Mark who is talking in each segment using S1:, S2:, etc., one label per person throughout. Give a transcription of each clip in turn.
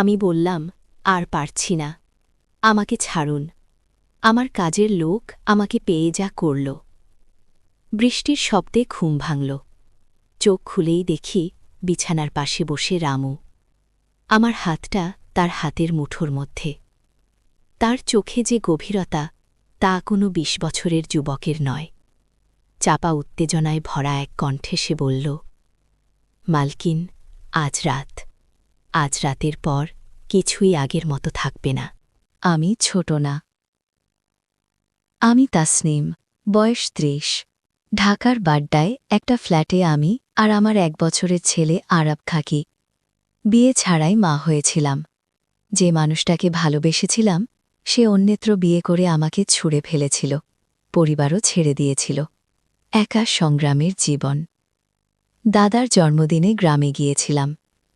S1: আমি বললাম, আর পারছি না, আমাকে ছাড়ুন। আমার কাজের লোক আমাকে পেয়ে যা করল। বৃষ্টির শব্দে ঘুম ভাঙল। চোখ খুলেই দেখি বিছানার পাশে বসে রামু। আমার হাতটা তার হাতের মুঠোর মধ্যে। তার চোখে যে গভীরতা, তা কোনো ২০ বছরের যুবকের নয়। চাপা উত্তেজনায় ভরা এক কণ্ঠে সে বলল, মালকিন, আজ রাতের পর কিছুই আগের মতো থাকবে না।
S2: আমি ছোট না। আমি তাসনিম, বয়স ৩০। ঢাকার বাড্ডায় একটা ফ্ল্যাটে আমি আর আমার ১ বছরের ছেলে আরাব থাকি। বিয়ে ছাড়াই মা হয়েছিলাম। যে মানুষটাকে ভালোবেসেছিলাম, সে অন্যত্র বিয়ে করে আমাকে ছুঁড়ে ফেলেছিল, পরিবারও ছেড়ে দিয়েছিল। একা সংগ্রামের জীবন। দাদার জন্মদিনে গ্রামে গিয়েছিলাম।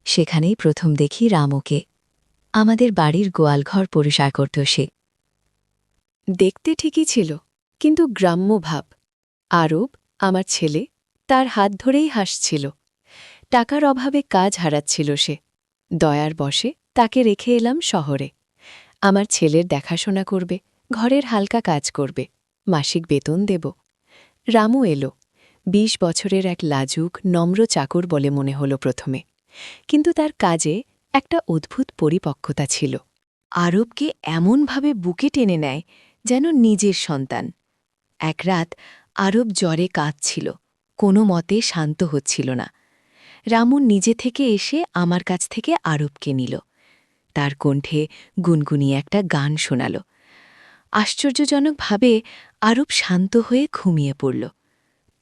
S2: সেখানেই প্রথম দেখি রামুকে। আমাদের বাড়ির গোয়ালঘর পরিষ্কার করত সে।
S3: দেখতে ঠিকই ছিল, কিন্তু গ্রাম্য ভাব। আরব, আমার ছেলে, তার হাত ধরেই হাসছিল। টাকার অভাবে কাজ হারাচ্ছিল সে। দয়ার বশে তাকে রেখে এলাম শহরে। আমার ছেলের দেখাশোনা করবে, ঘরের হালকা কাজ করবে, মাসিক বেতন দেব। রামু এলো। ২০ বছরের এক লাজুক, নম্র চাকর বলে মনে হল প্রথমে, কিন্তু তার কাজে একটা অদ্ভুত পরিপক্কতা ছিল। আরবকে এমনভাবে বুকে টেনে নেয় যেন নিজের সন্তান। এক রাত আরব জ্বরে কাঁদছিল, কোনো মতে শান্ত হচ্ছিল না। রামু নিজে থেকে এসে আমার কাছ থেকে আরবকে নিল। তার কণ্ঠে গুনগুনিয়ে একটা গান শোনাল। আশ্চর্যজনকভাবে আরব শান্ত হয়ে ঘুমিয়ে পড়ল।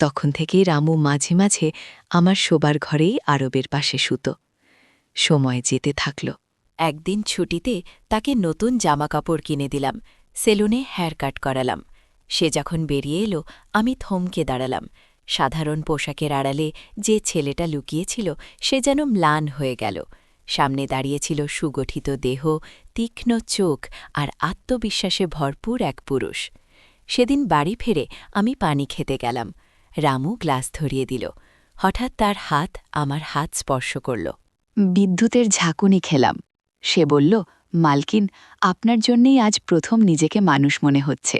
S3: তখন থেকেই রামু মাঝে মাঝে আমার শোবার ঘরেই আরবের পাশে শুত। সময় যেতে থাকল।
S4: একদিন ছুটিতে তাকে নতুন জামাকাপড় কিনে দিলাম, সেলুনে হেয়ার কাট করালাম। সে যখন বেরিয়ে এলো, আমি থমকে দাঁড়ালাম। সাধারণ পোশাকের আড়ালে যে ছেলেটা লুকিয়েছিল, সে যেন ম্লান হয়ে গেল। সামনে দাঁড়িয়েছিল সুগঠিত দেহ, তীক্ষ্ণ চোখ আর আত্মবিশ্বাসে ভরপুর এক পুরুষ। সেদিন বাড়ি ফিরে আমি পানি খেতে গেলাম। রামু গ্লাস ধরিয়ে দিল। হঠাৎ তার হাত আমার হাত স্পর্শ করল।
S2: বিদ্যুতের ঝাঁকুনি খেলাম। সে বলল, মালকিন, আপনার জন্যেই আজ প্রথম নিজেকে মানুষ মনে হচ্ছে।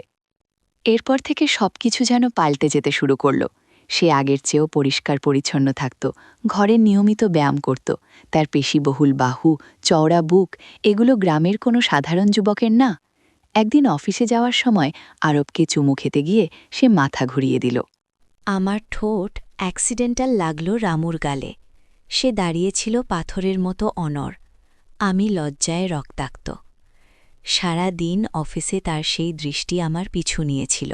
S2: এরপর থেকে সবকিছু যেন পাল্টে যেতে শুরু করল। সে আগের চেয়েও পরিষ্কার পরিচ্ছন্ন থাকত, ঘরে নিয়মিত ব্যায়াম করত। তার পেশিবহুল বাহু, চওড়া বুক, এগুলো গ্রামের কোনো সাধারণ যুবকের না। একদিন অফিসে যাওয়ার সময় আরবকে চুমু খেতে গিয়ে সে মাথা ঘুরিয়ে দিল।
S1: আমার ঠোঁট অ্যাক্সিডেন্টাল লাগল রামুর গালে। সে দাঁড়িয়েছিল পাথরের মতো অনড়। আমি লজ্জায় রক্তাক্ত। সারা দিন অফিসে তার সেই দৃষ্টি আমার পিছু নিয়েছিল।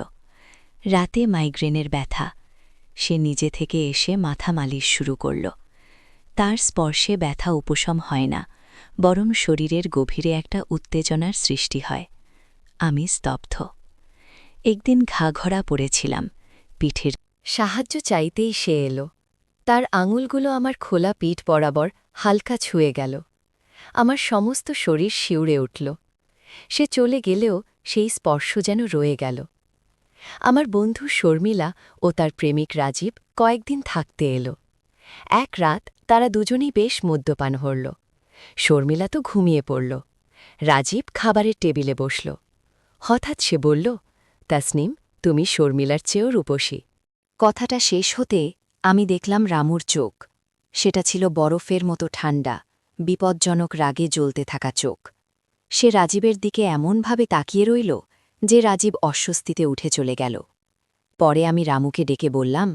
S1: রাতে মাইগ্রেনের ব্যথা। সে নিজে থেকে এসে মাথা মালিশ শুরু করল। তার স্পর্শে ব্যথা উপশম হয় না, বরং শরীরের গভীরে একটা উত্তেজনার সৃষ্টি হয়। আমি স্তব্ধ। একদিন ঘাঘরা পড়েছিলাম, পিঠের সাহায্য চাইতেই সে এলো। তার আঙুলগুলো আমার খোলা পিঠ বরাবর হালকা ছুঁয়ে গেল। আমার সমস্ত শরীর শিউরে উঠল। সে চলে গেলেও সেই স্পর্শ যেন রয়ে গেল। আমার বন্ধু শর্মিলা ও তার প্রেমিক রাজীব কয়েকদিন থাকতে এলো। এক রাত তারা দুজনেই বেশ মদ্যপান হরল। শর্মিলা তো ঘুমিয়ে পড়ল। রাজীব খাবারের টেবিলে বসল। হঠাৎ সে বলল, তাসনিম, তুমি শর্মিলার চেয়েও রূপসী। কথাটা শেষ হতে আমি দেখলাম রামুর চোখ। সেটা ছিল বরফের মতো ঠান্ডা, বিপজ্জনক রাগে জ্বলতে থাকা চোখ। সে রাজীবের দিকে এমনভাবে তাকিয়ে রইল যে রাজীব অস্বস্তিতে উঠে চলে গেল। পরে আমি রামুকে ডেকে বললাম,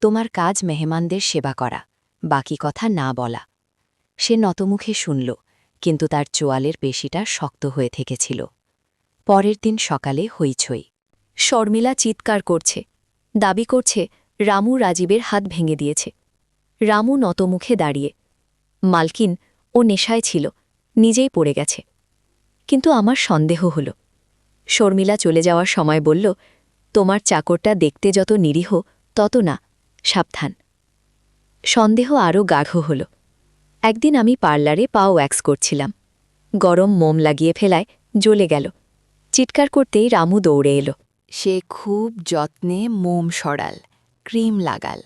S1: তোমার কাজ মেহমানদের সেবা করা, বাকি কথা না বলা। সে নতমুখে শুনল, কিন্তু তার চোয়ালের পেশিটা শক্ত হয়ে থেকেছিল। পরের দিন সকালে হইচই। শর্মিলা চিৎকার করছে, দাবি করছে রামু রাজীবের হাত ভেঙে দিয়েছে। রামু নতমুখে দাঁড়িয়ে, মালকিন, ও নেশায় ছিল, নিজেই পড়ে গেছে। কিন্তু আমার সন্দেহ হল। শর্মিলা চলে যাওয়ার সময় বলল, তোমার চাকরটা দেখতে যত নিরীহ তত না, সাবধান। সন্দেহ আরও গাঢ় হল। একদিন আমি পার্লারে পাও ওয়্যাক্স করছিলাম। গরম মোম লাগিয়ে ফেলায় জ্বলে গেল। চিৎকার করতেই রামু দৌড়ে এলো।
S3: সে খুব যত্নে মোম সরাল, ক্রিম লাগাল।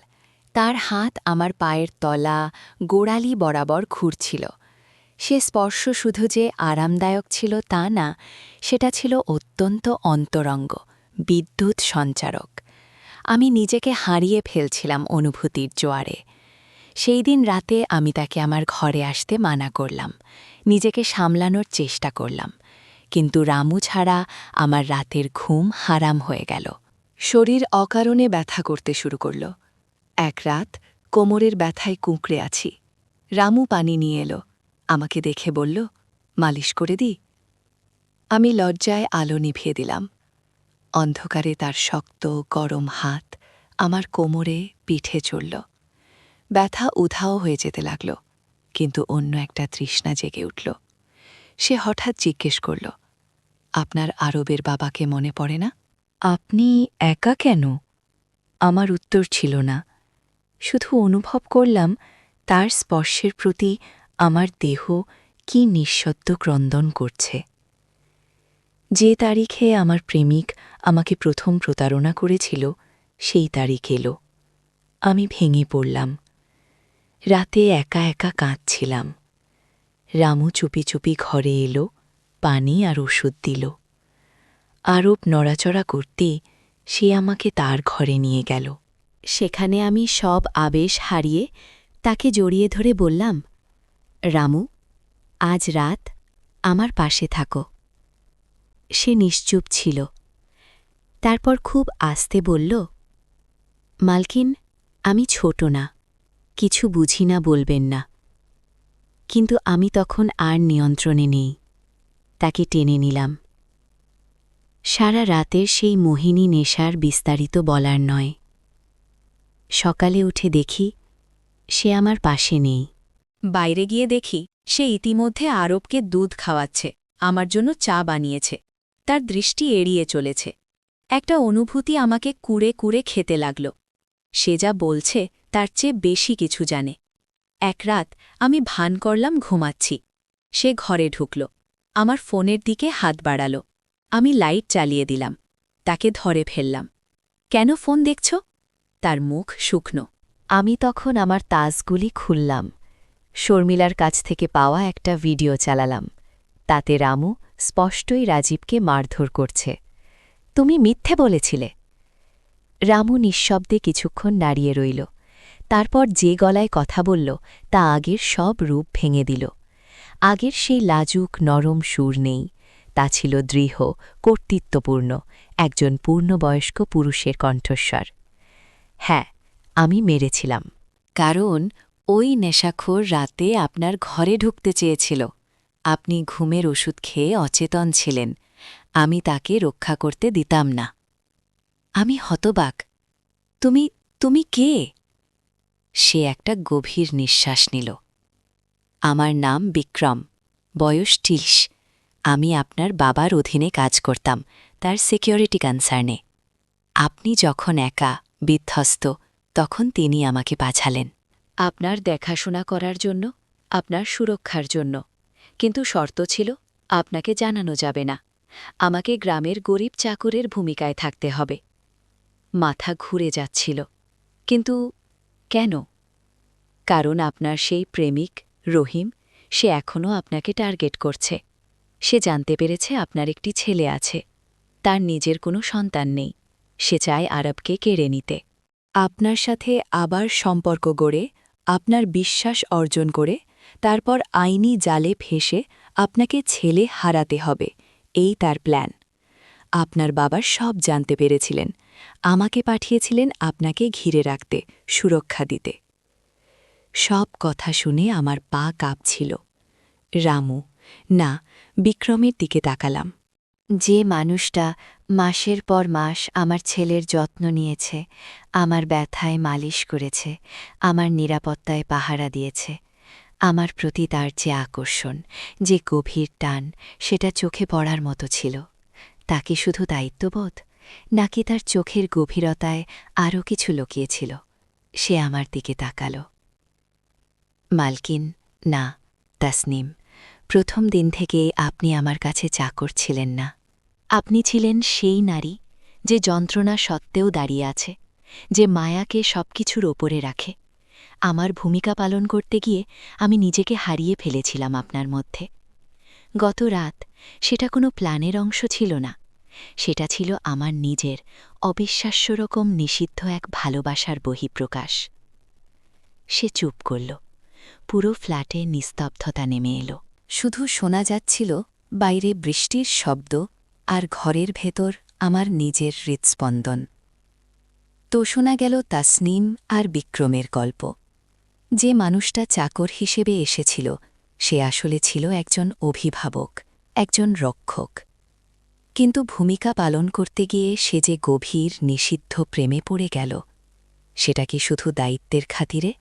S3: তার হাত আমার পায়ের তলা, গোড়ালি বরাবর ঘুরছিল। সে স্পর্শ শুধু যে আরামদায়ক ছিল তা না, সেটা ছিল অত্যন্ত অন্তরঙ্গ, বিদ্যুৎ সঞ্চারক। আমি নিজেকে হারিয়ে ফেলছিলাম অনুভূতির জোয়ারে। সেই দিন রাতে আমি তাকে আমার ঘরে আসতে মানা করলাম, নিজেকে সামলানোর চেষ্টা করলাম, কিন্তু রামু ছাড়া আমার রাতের ঘুম হারাম হয়ে গেল। শরীর অকারণে ব্যথা করতে শুরু করল। এক রাত কোমরের ব্যথায় কুঁকড়ে আছি। রামু পানি নিয়ে এলো, আমাকে দেখে বলল, মালিশ করে দিই। আমি লজ্জায় আলো নিভিয়ে দিলাম। অন্ধকারে তার শক্ত গরম হাত আমার কোমরে পিঠে চলল। ব্যথা উধাও হয়ে যেতে লাগল, কিন্তু অন্য একটা তৃষ্ণা জেগে উঠল। সে হঠাৎ জিজ্ঞেস করল, আপনার আরবের বাবাকে মনে পড়ে না?
S1: আপনি একা কেন? আমার উত্তর ছিল না, শুধু অনুভব করলাম তার স্পর্শের প্রতি আমার দেহ কি নিঃশব্দ ক্রন্দন করছে। যে তারিখে আমার প্রেমিক আমাকে প্রথম প্রতারণা করেছিল, সেই তারিখ এলো। আমি ভেঙে পড়লাম। রাতে একা একা কাঁদছিলাম। রামু চুপি চুপি ঘরে এলো, পানি আর ওষুধ দিল। আরব নড়াচড়া করতে সে আমাকে তার ঘরে নিয়ে গেল।
S4: সেখানে আমি সব আবেশ হারিয়ে তাকে জড়িয়ে ধরে বললাম, রামু, আজ রাত আমার পাশে থাকো। সে নিশ্চুপ ছিল। তারপর খুব আস্তে বলল, মালকিন, আমি ছোট না, কিছু বুঝি না, বলবেন না। কিন্তু আমি তখন আর নিয়ন্ত্রণে নেই। তাকে টেনে নিলাম। সারা রাতের সেই মোহিনী নেশার বিস্তারিত বলার নয়। সকালে উঠে দেখি সে আমার পাশে নেই।
S2: বাইরে গিয়ে দেখি সে ইতিমধ্যে আরবকে দুধ খাওয়াচ্ছে, আমার জন্য চা বানিয়েছে। তার দৃষ্টি এড়িয়ে চলেছে। একটা অনুভূতি আমাকে কুড়ে কুড়ে খেতে লাগল। সে যা বলছে তার চেয়ে বেশি কিছু জানে। এক রাত আমি ভান করলাম ঘুমাচ্ছি। সে ঘরে ঢুকল, আমার ফোনের দিকে হাত বাড়াল। আমি লাইট চালিয়ে দিলাম, তাকে ধরে ফেললাম। কেন ফোন দেখছ? তার মুখ শুকনো।
S1: আমি তখন আমার তাসগুলি খুললাম, শর্মিলার কাছ থেকে পাওয়া একটা ভিডিও চালালাম। তাতে রামু স্পষ্টই রাজীবকে মারধর করছে। তুমি মিথ্যে বলেছিলে। রামু নিঃশব্দে কিছুক্ষণ দাঁড়িয়ে রইল, তারপর যে গলায় কথা বলল তা আগের সব রূপ ভেঙে দিল। আগের সেই লাজুক নরম সুর নেই, তা ছিল দৃঢ়, কর্তৃত্বপূর্ণ, একজন পূর্ণবয়স্ক পুরুষের কণ্ঠস্বর। হ্যাঁ, আমি মেরেছিলাম।
S3: কারণ ওই নেশাখোর রাতে আপনার ঘরে ঢুকতে চেয়েছিল। আপনি ঘুমের ওষুধ খেয়ে অচেতন ছিলেন। আমি তাকে রক্ষা করতে দিতাম না। আমি হতবাক। তুমি তুমি কে? সে একটা গভীর নিঃশ্বাস নিল। আমার নাম বিক্রম, বয়স ৩০। আমি আপনার বাবার অধীনে কাজ করতাম, তার সিকিউরিটি কনসার্নে। আপনি যখন একা, বিধ্বস্ত, তখন তিনি আমাকে পাঠালেন। আপনার দেখাশোনা করার জন্য, আপনার সুরক্ষার জন্য। কিন্তু শর্ত ছিল, আপনাকে জানানো যাবে না। আমাকে গ্রামের গরিব চাকরের ভূমিকায় থাকতে হবে। মাথা ঘুরে যাচ্ছিল। কিন্তু কেন? কারণ আপনার সেই প্রেমিক রহিম, সে এখনও আপনাকে টার্গেট করছে। সে জানতে পেরেছে আপনার একটি ছেলে আছে, তার নিজের কোনো সন্তান নেই। সে চায় আরবকে কেড়ে নিতে, আপনার সাথে আবার সম্পর্ক গড়ে, আপনার বিশ্বাস অর্জন করে, তারপর আইনি জালে ফেসে আপনাকে ছেলে হারাতে হবে। এই তার প্ল্যান। আপনার বাবা সব জানতে পেরেছিলেন, আমাকে পাঠিয়েছিলেন আপনাকে ঘিরে রাখতে, সুরক্ষা দিতে। সব কথা শুনে আমার পা কাঁপছিল। রামু, না, বিক্রমের দিকে তাকালাম। যে মানুষটা মাসের পর মাস আমার ছেলের যত্ন নিয়েছে, আমার ব্যথায় মালিশ করেছে, আমার নিরাপত্তায় পাহারা দিয়েছে, আমার প্রতি তার যে আকর্ষণ, যে গভীর টান, সেটা চোখে পড়ার মতো ছিল। তাকে শুধু দায়িত্ববোধ, নাকি তার চোখের গভীরতায় আরও কিছু লুকিয়েছিল? সে আমার দিকে তাকাল। মালকিন, না, তাসনিম, প্রথম দিন থেকে আপনি আমার কাছে চাকর ছিলেন না। আপনি ছিলেন সেই নারী যে যন্ত্রণা সত্ত্বেও দাঁড়িয়ে আছে, যে মায়াকে সবকিছুর ওপরে রাখে।
S1: আমার ভূমিকা পালন করতে গিয়ে আমি নিজেকে হারিয়ে ফেলেছিলাম আপনার মধ্যে। গত রাত সেটা কোনো প্ল্যানের অংশ ছিল না, সেটা ছিল আমার নিজের অবিশ্বাস্য রকম নিষিদ্ধ এক ভালোবাসার বহিঃপ্রকাশ। সে চুপ করল। পুরো ফ্ল্যাটে নিস্তব্ধতা নেমে এলো।
S2: শুধু শোনা যাচ্ছিল বাইরে বৃষ্টির শব্দ আর ঘরের ভেতর আমার নিজের হৃৎস্পন্দন। তো শোনা গেল তাসনিম আর বিক্রমের গল্প। যে মানুষটা চাকর হিসেবে এসেছিল সে আসলে ছিল একজন অভিভাবক, একজন রক্ষক। কিন্তু ভূমিকা পালন করতে গিয়ে সে যে গভীর নিষিদ্ধ প্রেমে পড়ে গেল, সেটা কি শুধু দায়িত্বের খাতিরে,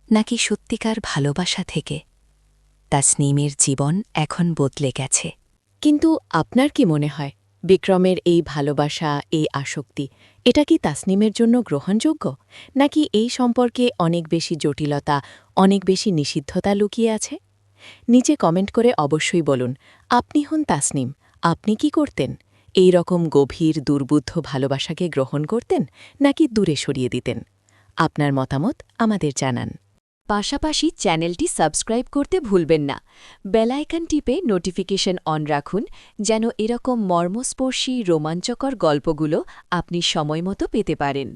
S2: নাকি সত্যিকার ভালোবাসা থেকে? তাসনিমের জীবন এখন বদলে গেছে।
S3: কিন্তু আপনার কি মনে হয়, বিক্রমের এই ভালোবাসা, এই আসক্তি, এটা কি তাসনিমের জন্য গ্রহণযোগ্য, নাকি এই সম্পর্কে অনেক বেশি জটিলতা, অনেক বেশি নিষিদ্ধতা লুকিয়ে আছে? নিচে কমেন্ট করে অবশ্যই বলুন, আপনি হন তাসনিম, আপনি কি করতেন? এই রকম গভীর দুর্বুদ্ধ ভালোবাসাকে গ্রহণ করতেন, নাকি দূরে সরিয়ে দিতেন? আপনার মতামত আমাদের জানান।
S4: পাশাপাশি চ্যানেলটি সাবস্ক্রাইব করতে ভুলবেন না। বেল আইকন টিপে নোটিফিকেশন অন রাখুন, যেন এরকম মর্মস্পর্শী রোমাঞ্চকর গল্পগুলো আপনি সময়মতো পেতে পারেন।